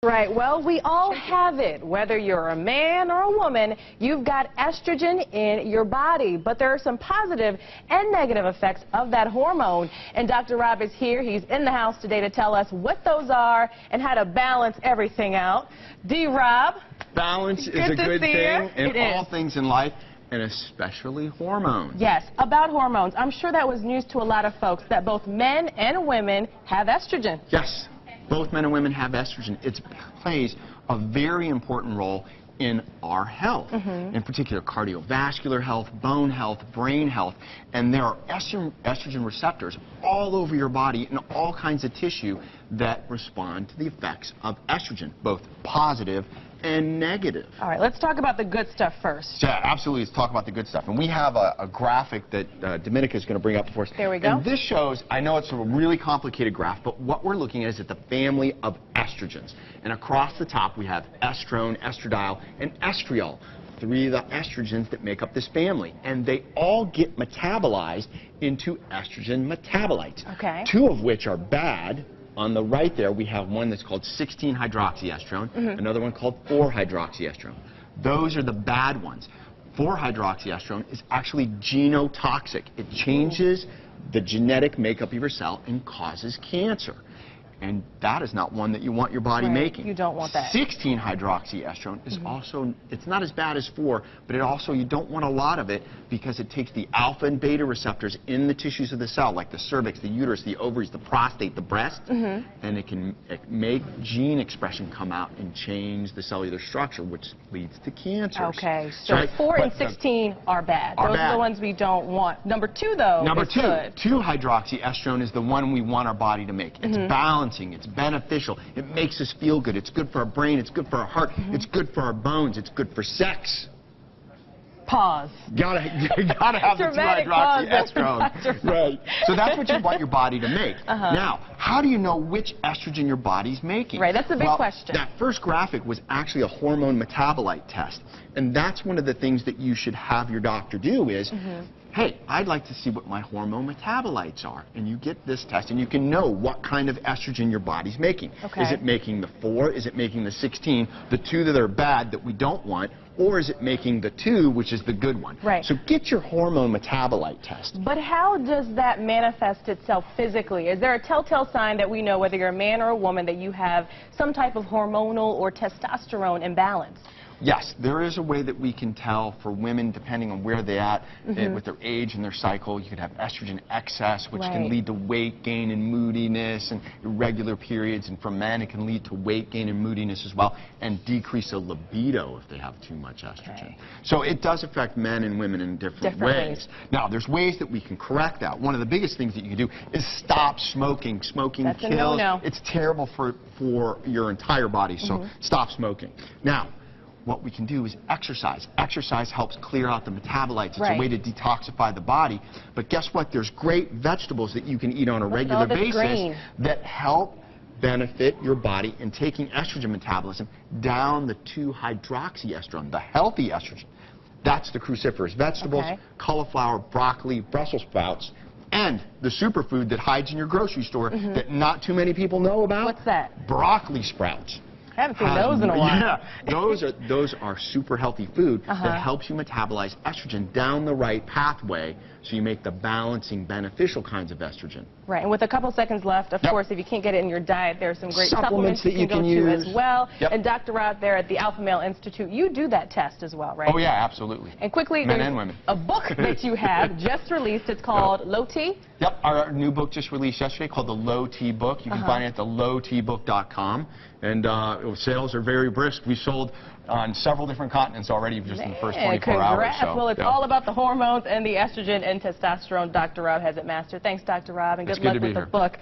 right. Well, we all have it. Whether you're a man or a woman, you've got estrogen in your body. But there are some positive and negative effects of that hormone. And Dr. Rob is here. He's in the house today to tell us what those are and how to balance everything out. D-Rob. Balance is a good thing in all is. things in life, and especially hormones. Yes, about hormones. I'm sure that was news to a lot of folks that both men and women have estrogen. Yes, both men and women have estrogen. It plays a very important role in our health, in particular cardiovascular health, bone health, brain health, and there are estrogen receptors all over your body in all kinds of tissue that respond to the effects of estrogen, both positive and negative. All right, let's talk about the good stuff first. Yeah, absolutely. Let's talk about the good stuff. And we have a graphic that Dominica is going to bring up for us. There we go. And this shows, I know it's a really complicated graph, but what we're looking at is the family of estrogens. And across the top we have estrone, estradiol, and estriol. Three of the estrogens that make up this family. And they all get metabolized into estrogen metabolites. Okay. Two of which are bad. On the right there, we have one that's called 16-hydroxyestrone, another one called 4-hydroxyestrone. Those are the bad ones. 4-hydroxyestrone is actually genotoxic. It changes the genetic makeup of your cell and causes cancer. And that is not one that you want your body making. You don't want that. 16-hydroxyestrone is also, it's not as bad as 4, but it also, you don't want a lot of it because it takes the alpha and beta receptors in the tissues of the cell, like the cervix, the uterus, the ovaries, the prostate, the breast, and it can make gene expression come out and change the cellular structure, which leads to cancer. Okay, so 4 and 16 are bad. Those are the ones we don't want. Number 2, though, Number is 2, good. 2-hydroxyestrone is the one we want our body to make. It's balancing. It's beneficial. It makes us feel good. It's good for our brain. It's good for our heart. It's good for our bones. It's good for sex. Pause. You gotta have the 2-hydroxyestrone. Right. So that's what you want your body to make. Now, how do you know which estrogen your body's making? Right, that's a big question. That first graphic was actually a hormone metabolite test. And that's one of the things that you should have your doctor do is, hey, I'd like to see what my hormone metabolites are. And you get this test, and you can know what kind of estrogen your body's making. Okay. Is it making the 4? Is it making the 16? The 2 that are bad that we don't want? Or is it making the 2, which is the good one? Right. So get your hormone metabolite test. But how does that manifest itself physically? Is there a telltale sign that we know, whether you're a man or a woman, that you have some type of hormonal or testosterone imbalance? Yes, there is a way that we can tell for women, depending on where they're at with their age and their cycle. You could have estrogen excess, which can lead to weight gain and moodiness and irregular periods. And for men, it can lead to weight gain and moodiness as well, and decrease of libido if they have too much estrogen. So it does affect men and women in different ways. Now, there's ways that we can correct that. One of the biggest things that you can do is stop smoking. Smoking kills. No-no. It's terrible for your entire body, so stop smoking. Now, what we can do is exercise. Exercise helps clear out the metabolites. It's a way to detoxify the body. But guess what? There's great vegetables that you can eat on a regular basis that help benefit your body in taking estrogen metabolism down the 2-hydroxyestrone, the healthy estrogen. That's the cruciferous vegetables, cauliflower, broccoli, Brussels sprouts, and the superfood that hides in your grocery store that not too many people know about. What's that? Broccoli sprouts. I haven't seen those in a while. Yeah, those are super healthy food that helps you metabolize estrogen down the right pathway, so you make the balancing, beneficial kinds of estrogen. Right, and with a couple seconds left, of course, if you can't get it in your diet, there's some great supplements that you can use as well. And Dr. Rob there at the Alpha Male Institute, you do that test as well, right? Oh yeah, absolutely. And quickly, men and women. A book that you have just released. It's called Low T. Yep, our new book just released yesterday called the Low T Book. You can find it at thelowtbook.com. And sales are very brisk. We sold on several different continents already just in the first 24 hours. So, well, it's all about the hormones and the estrogen and testosterone. Dr. Rob has it mastered. Thanks, Dr. Rob, and good luck with the book.